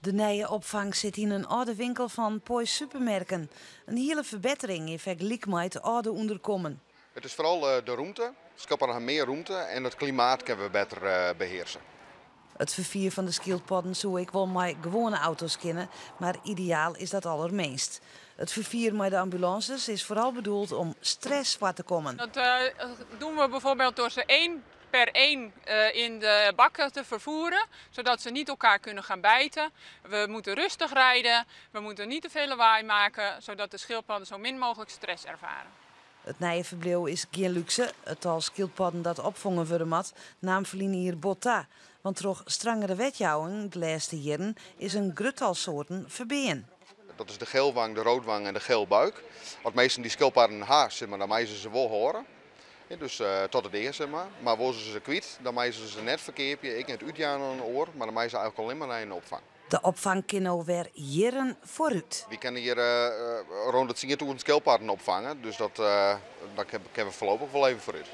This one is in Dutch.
De nieuwe opvang zit in een oude winkel van Poys Supermerken. Een hele verbetering in vergelijking met het oude onderkomen. Het is vooral de ruimte. Schildpadden hebben meer ruimte en het klimaat kunnen we beter beheersen. Het vervier van de schildpadden zou ik wel met gewone auto's kennen, maar ideaal is dat allermeest. Het vervier met de ambulances is vooral bedoeld om stress voor te komen. Dat doen we bijvoorbeeld door ze één per één in de bakken te vervoeren, zodat ze niet elkaar kunnen gaan bijten. We moeten rustig rijden, we moeten niet te veel lawaai maken, zodat de schildpadden zo min mogelijk stress ervaren. Het nieuwe verblijf is geen luxe. Het al schildpadden dat opvangen worden mat, naam verliezen hier botta. Want toch strengere wetjouwing de laatste jaren is een gruttal soorten verbeen. Dat is de geelwang, de roodwang en de geelbuik. Wat meesten die schildpadden haast, dan moeten ze wel horen. Ja, dus tot het eerste, maar worden ze kwijt, dan moeten ze net verkeerpje. Ik net uitjaan aan een oor, maar dan moeten ze eigenlijk alleen maar naar een opvang. De opvang kan nou weer jaren vooruit. We kunnen hier rond het 10.000 schildpadden opvangen, dus dat kunnen we voorlopig wel even vooruit.